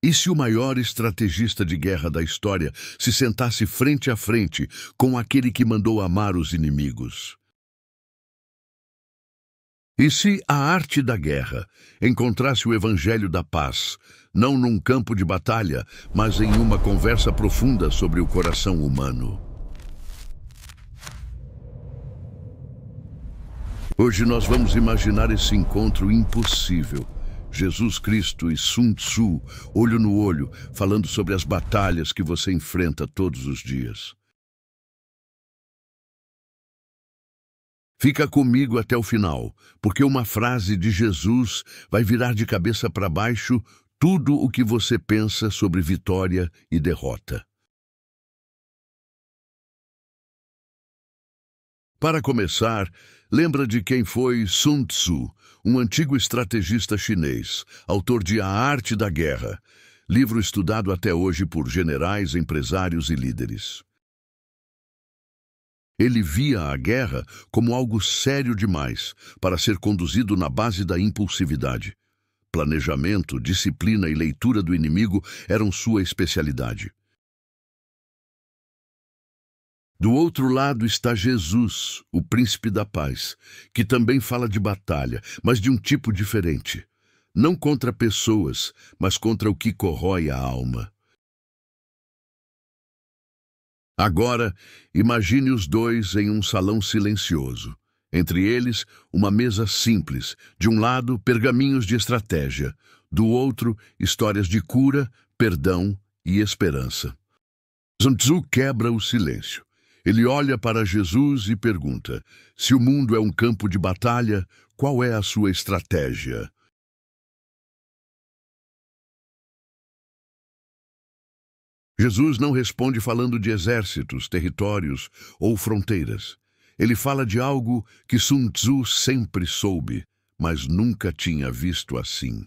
E se o maior estrategista de guerra da história se sentasse frente a frente com aquele que mandou amar os inimigos? E se a arte da guerra encontrasse o evangelho da paz, não num campo de batalha, mas em uma conversa profunda sobre o coração humano? Hoje nós vamos imaginar esse encontro impossível. Jesus Cristo e Sun Tzu, olho no olho, falando sobre as batalhas que você enfrenta todos os dias. Fica comigo até o final, porque uma frase de Jesus vai virar de cabeça para baixo tudo o que você pensa sobre vitória e derrota. Para começar, lembra de quem foi Sun Tzu, um antigo estrategista chinês, autor de A Arte da Guerra, livro estudado até hoje por generais, empresários e líderes. Ele via a guerra como algo sério demais para ser conduzido na base da impulsividade. Planejamento, disciplina e leitura do inimigo eram sua especialidade. Do outro lado está Jesus, o príncipe da paz, que também fala de batalha, mas de um tipo diferente. Não contra pessoas, mas contra o que corrói a alma. Agora, imagine os dois em um salão silencioso. Entre eles, uma mesa simples. De um lado, pergaminhos de estratégia. Do outro, histórias de cura, perdão e esperança. Sun Tzu quebra o silêncio. Ele olha para Jesus e pergunta: se o mundo é um campo de batalha, qual é a sua estratégia? Jesus não responde falando de exércitos, territórios ou fronteiras. Ele fala de algo que Sun Tzu sempre soube, mas nunca tinha visto assim.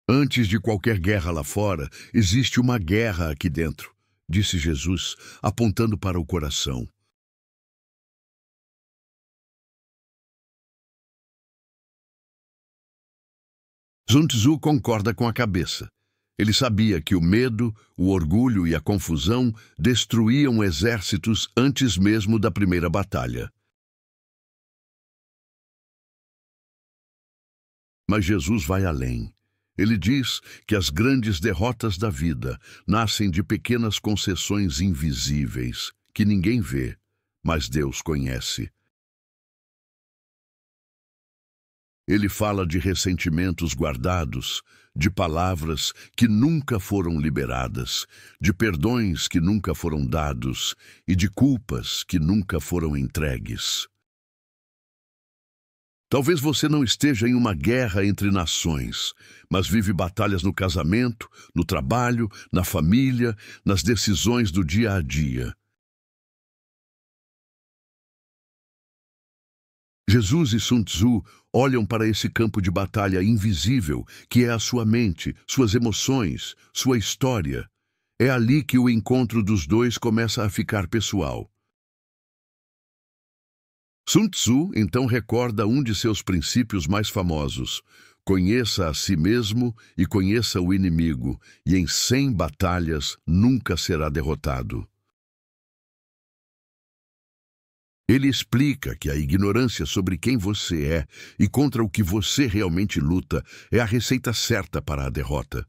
Antes de qualquer guerra lá fora, existe uma guerra aqui dentro, disse Jesus, apontando para o coração. Sun Tzu concorda com a cabeça. Ele sabia que o medo, o orgulho e a confusão destruíam exércitos antes mesmo da primeira batalha. Mas Jesus vai além. Ele diz que as grandes derrotas da vida nascem de pequenas concessões invisíveis, que ninguém vê, mas Deus conhece. Ele fala de ressentimentos guardados, de palavras que nunca foram liberadas, de perdões que nunca foram dados e de culpas que nunca foram entregues. Talvez você não esteja em uma guerra entre nações, mas vive batalhas no casamento, no trabalho, na família, nas decisões do dia a dia. Jesus e Sun Tzu olham para esse campo de batalha invisível que é a sua mente, suas emoções, sua história. É ali que o encontro dos dois começa a ficar pessoal. Sun Tzu então recorda um de seus princípios mais famosos: conheça a si mesmo e conheça o inimigo, e em 100 batalhas nunca será derrotado. Ele explica que a ignorância sobre quem você é e contra o que você realmente luta é a receita certa para a derrota.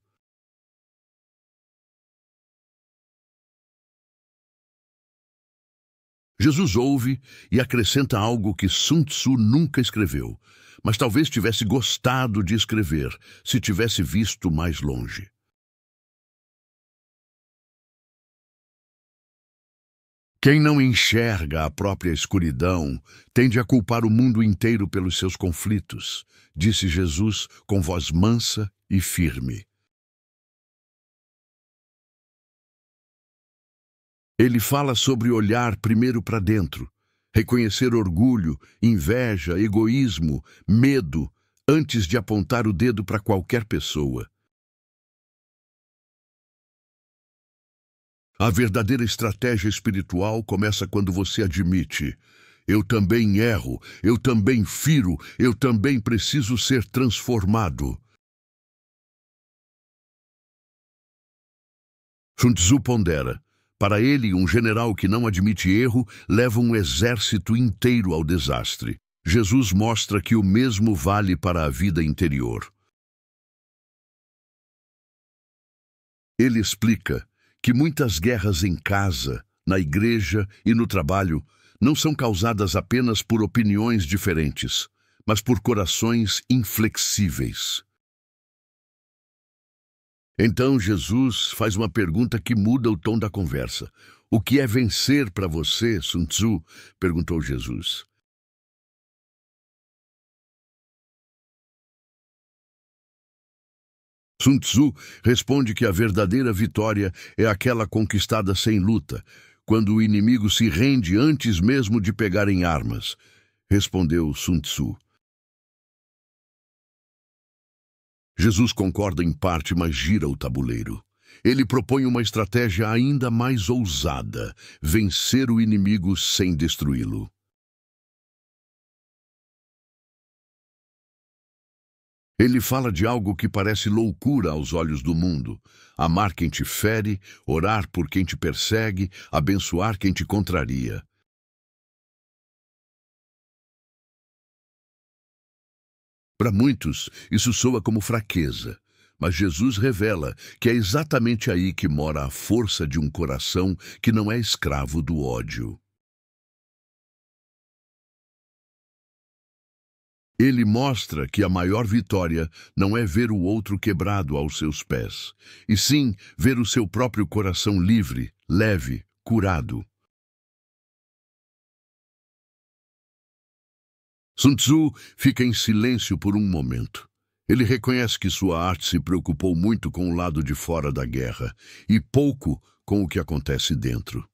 Jesus ouve e acrescenta algo que Sun Tzu nunca escreveu, mas talvez tivesse gostado de escrever se tivesse visto mais longe. Quem não enxerga a própria escuridão tende a culpar o mundo inteiro pelos seus conflitos, disse Jesus com voz mansa e firme. Ele fala sobre olhar primeiro para dentro, reconhecer orgulho, inveja, egoísmo, medo, antes de apontar o dedo para qualquer pessoa. A verdadeira estratégia espiritual começa quando você admite: eu também erro, eu também firo, eu também preciso ser transformado. Sun Tzu pondera. Para ele, um general que não admite erro leva um exército inteiro ao desastre. Jesus mostra que o mesmo vale para a vida interior. Ele explica que muitas guerras em casa, na igreja e no trabalho não são causadas apenas por opiniões diferentes, mas por corações inflexíveis. Então Jesus faz uma pergunta que muda o tom da conversa. O que é vencer para você, Sun Tzu? Perguntou Jesus. Sun Tzu responde que a verdadeira vitória é aquela conquistada sem luta, quando o inimigo se rende antes mesmo de pegar em armas. Respondeu Sun Tzu. Jesus concorda em parte, mas gira o tabuleiro. Ele propõe uma estratégia ainda mais ousada: vencer o inimigo sem destruí-lo. Ele fala de algo que parece loucura aos olhos do mundo: amar quem te fere, orar por quem te persegue, abençoar quem te contraria. Para muitos, isso soa como fraqueza, mas Jesus revela que é exatamente aí que mora a força de um coração que não é escravo do ódio. Ele mostra que a maior vitória não é ver o outro quebrado aos seus pés, e sim ver o seu próprio coração livre, leve, curado. Sun Tzu fica em silêncio por um momento. Ele reconhece que sua arte se preocupou muito com o lado de fora da guerra e pouco com o que acontece dentro.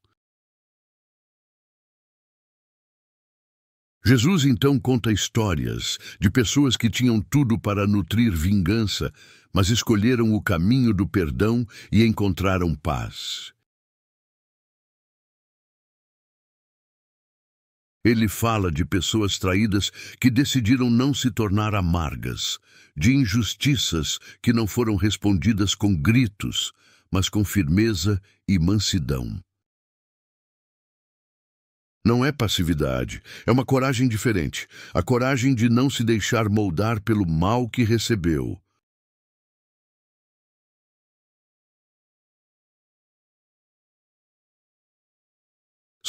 Jesus então conta histórias de pessoas que tinham tudo para nutrir vingança, mas escolheram o caminho do perdão e encontraram paz. Ele fala de pessoas traídas que decidiram não se tornar amargas, de injustiças que não foram respondidas com gritos, mas com firmeza e mansidão. Não é passividade, é uma coragem diferente, a coragem de não se deixar moldar pelo mal que recebeu.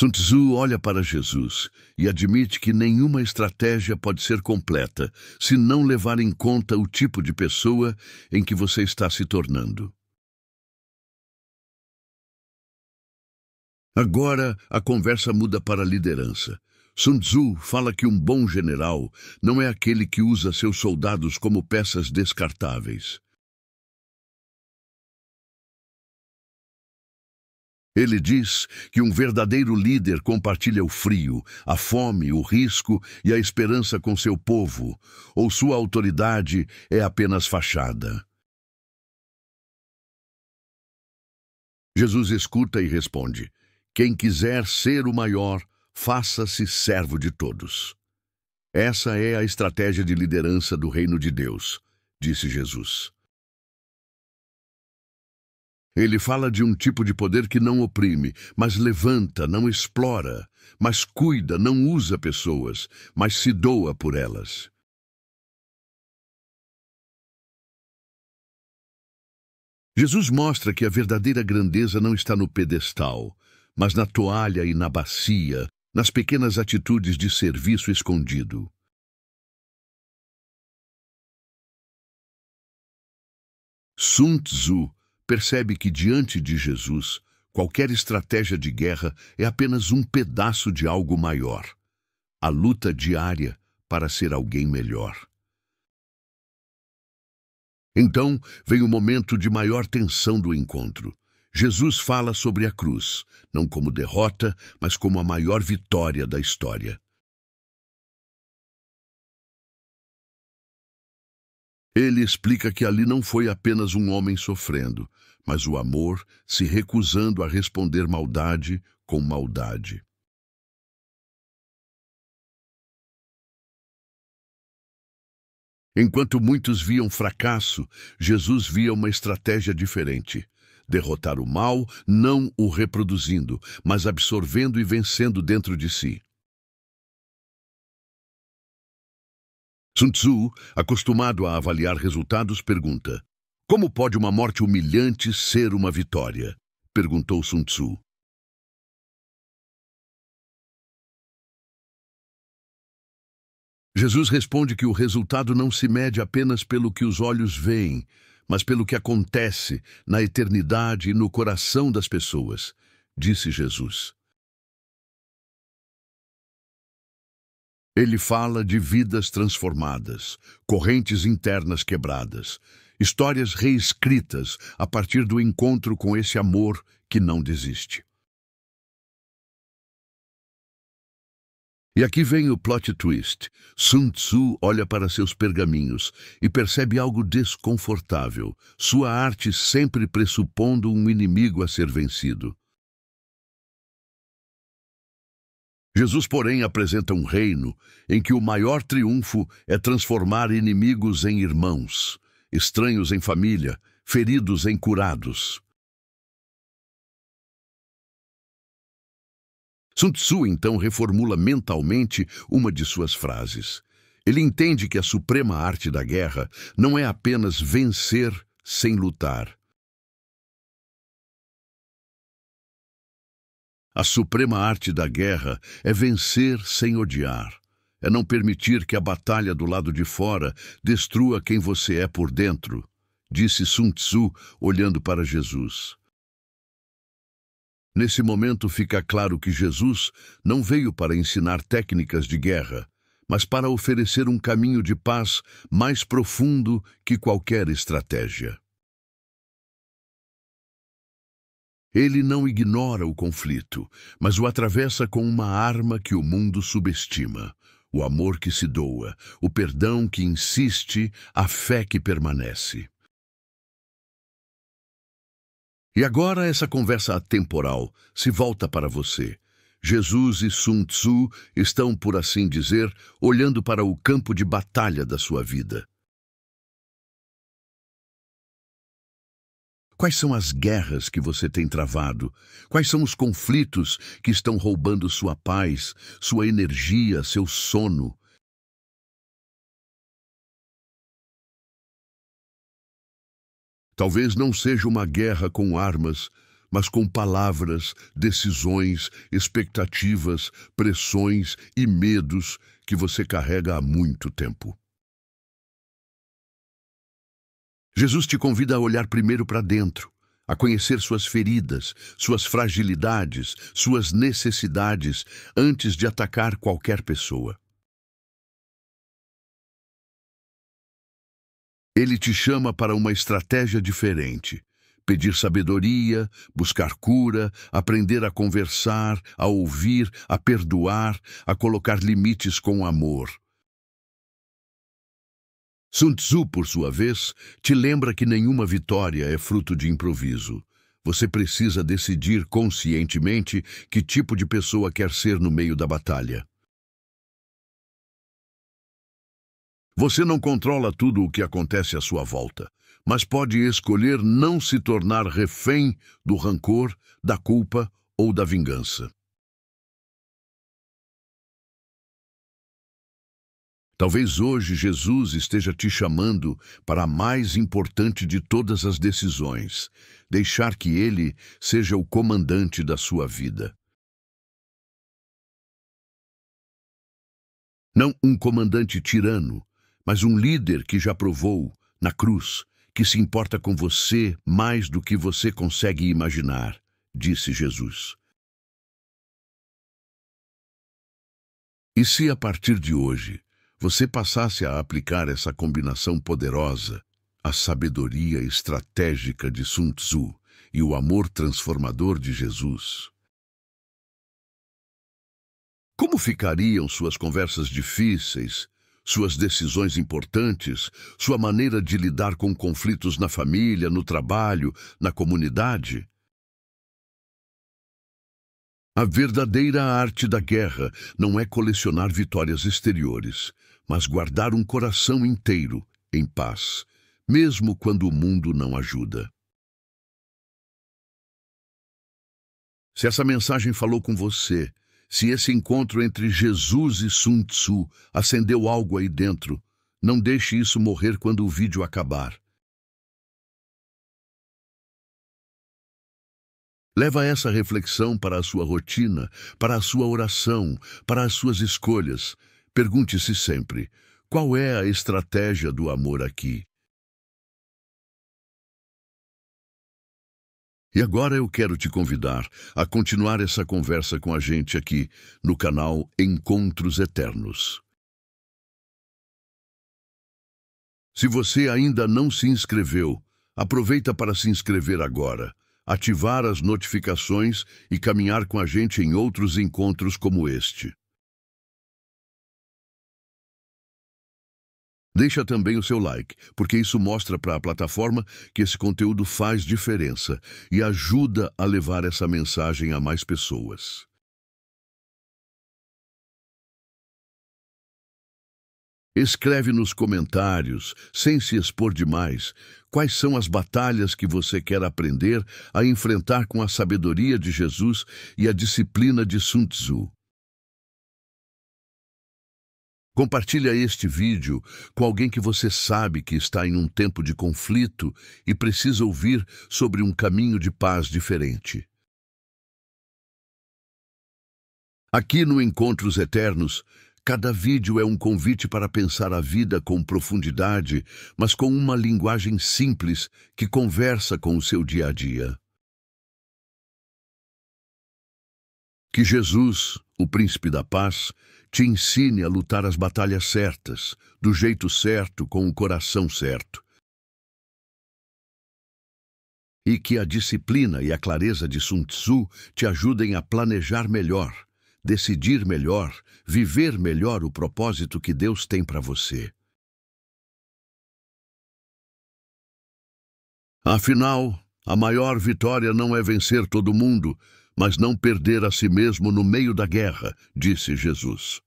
Sun Tzu olha para Jesus e admite que nenhuma estratégia pode ser completa se não levar em conta o tipo de pessoa em que você está se tornando. Agora, a conversa muda para a liderança. Sun Tzu fala que um bom general não é aquele que usa seus soldados como peças descartáveis. Ele diz que um verdadeiro líder compartilha o frio, a fome, o risco e a esperança com seu povo, ou sua autoridade é apenas fachada. Jesus escuta e responde: quem quiser ser o maior, faça-se servo de todos. Essa é a estratégia de liderança do reino de Deus, disse Jesus. Ele fala de um tipo de poder que não oprime, mas levanta, não explora, mas cuida, não usa pessoas, mas se doa por elas. Jesus mostra que a verdadeira grandeza não está no pedestal, mas na toalha e na bacia, nas pequenas atitudes de serviço escondido. Sun Tzu percebe que diante de Jesus, qualquer estratégia de guerra é apenas um pedaço de algo maior, a luta diária para ser alguém melhor. Então vem o momento de maior tensão do encontro. Jesus fala sobre a cruz, não como derrota, mas como a maior vitória da história. Ele explica que ali não foi apenas um homem sofrendo, mas o amor se recusando a responder maldade com maldade. Enquanto muitos viam fracasso, Jesus via uma estratégia diferente: derrotar o mal, não o reproduzindo, mas absorvendo e vencendo dentro de si. Sun Tzu, acostumado a avaliar resultados, pergunta: como pode uma morte humilhante ser uma vitória? Perguntou Sun Tzu. Jesus responde que o resultado não se mede apenas pelo que os olhos veem, mas pelo que acontece na eternidade e no coração das pessoas, disse Jesus. Ele fala de vidas transformadas, correntes internas quebradas, histórias reescritas a partir do encontro com esse amor que não desiste. E aqui vem o plot twist. Sun Tzu olha para seus pergaminhos e percebe algo desconfortável, sua arte sempre pressupondo um inimigo a ser vencido. Jesus, porém, apresenta um reino em que o maior triunfo é transformar inimigos em irmãos, estranhos em família, feridos em curados. Sun Tzu, então, reformula mentalmente uma de suas frases. Ele entende que a suprema arte da guerra não é apenas vencer sem lutar. A suprema arte da guerra é vencer sem odiar. É não permitir que a batalha do lado de fora destrua quem você é por dentro, disse Sun Tzu, olhando para Jesus. Nesse momento fica claro que Jesus não veio para ensinar técnicas de guerra, mas para oferecer um caminho de paz mais profundo que qualquer estratégia. Ele não ignora o conflito, mas o atravessa com uma arma que o mundo subestima: o amor que se doa, o perdão que insiste, a fé que permanece. E agora essa conversa atemporal se volta para você. Jesus e Sun Tzu estão, por assim dizer, olhando para o campo de batalha da sua vida. Quais são as guerras que você tem travado? Quais são os conflitos que estão roubando sua paz, sua energia, seu sono? Talvez não seja uma guerra com armas, mas com palavras, decisões, expectativas, pressões e medos que você carrega há muito tempo. Jesus te convida a olhar primeiro para dentro, a conhecer suas feridas, suas fragilidades, suas necessidades, antes de atacar qualquer pessoa. Ele te chama para uma estratégia diferente. Pedir sabedoria, buscar cura, aprender a conversar, a ouvir, a perdoar, a colocar limites com amor. Sun Tzu, por sua vez, te lembra que nenhuma vitória é fruto de improviso. Você precisa decidir conscientemente que tipo de pessoa quer ser no meio da batalha. Você não controla tudo o que acontece à sua volta, mas pode escolher não se tornar refém do rancor, da culpa ou da vingança. Talvez hoje Jesus esteja te chamando para a mais importante de todas as decisões, deixar que Ele seja o comandante da sua vida. Não um comandante tirano, mas um líder que já provou, na cruz, que se importa com você mais do que você consegue imaginar, disse Jesus. E se a partir de hoje você passasse a aplicar essa combinação poderosa, a sabedoria estratégica de Sun Tzu e o amor transformador de Jesus? Como ficariam suas conversas difíceis, suas decisões importantes, sua maneira de lidar com conflitos na família, no trabalho, na comunidade? A verdadeira arte da guerra não é colecionar vitórias exteriores, mas guardar um coração inteiro em paz, mesmo quando o mundo não ajuda. Se essa mensagem falou com você, se esse encontro entre Jesus e Sun Tzu acendeu algo aí dentro, não deixe isso morrer quando o vídeo acabar. Leva essa reflexão para a sua rotina, para a sua oração, para as suas escolhas. Pergunte-se sempre: qual é a estratégia do amor aqui? E agora eu quero te convidar a continuar essa conversa com a gente aqui no canal Encontros Eternos. Se você ainda não se inscreveu, aproveita para se inscrever agora, ativar as notificações e caminhar com a gente em outros encontros como este. Deixa também o seu like, porque isso mostra para a plataforma que esse conteúdo faz diferença e ajuda a levar essa mensagem a mais pessoas. Escreve nos comentários, sem se expor demais, quais são as batalhas que você quer aprender a enfrentar com a sabedoria de Jesus e a disciplina de Sun Tzu. Compartilha este vídeo com alguém que você sabe que está em um tempo de conflito e precisa ouvir sobre um caminho de paz diferente. Aqui no Encontros Eternos, cada vídeo é um convite para pensar a vida com profundidade, mas com uma linguagem simples que conversa com o seu dia a dia. Que Jesus, o Príncipe da Paz, te ensine a lutar as batalhas certas, do jeito certo, com o coração certo. E que a disciplina e a clareza de Sun Tzu te ajudem a planejar melhor, decidir melhor, viver melhor o propósito que Deus tem para você. Afinal, a maior vitória não é vencer todo mundo, mas não perder a si mesmo no meio da guerra, disse Jesus.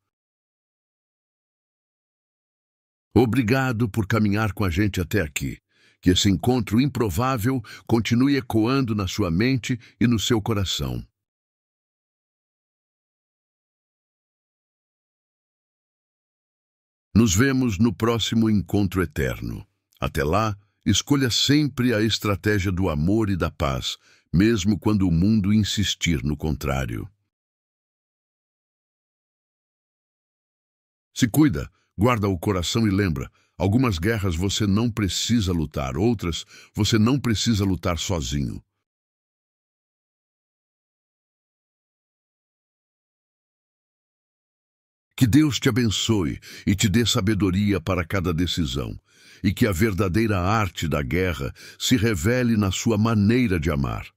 Obrigado por caminhar com a gente até aqui. Que esse encontro improvável continue ecoando na sua mente e no seu coração. Nos vemos no próximo Encontro Eterno. Até lá, escolha sempre a estratégia do amor e da paz, mesmo quando o mundo insistir no contrário. Se cuida, guarda o coração e lembra, algumas guerras você não precisa lutar, outras você não precisa lutar sozinho. Que Deus te abençoe e te dê sabedoria para cada decisão, e que a verdadeira arte da guerra se revele na sua maneira de amar.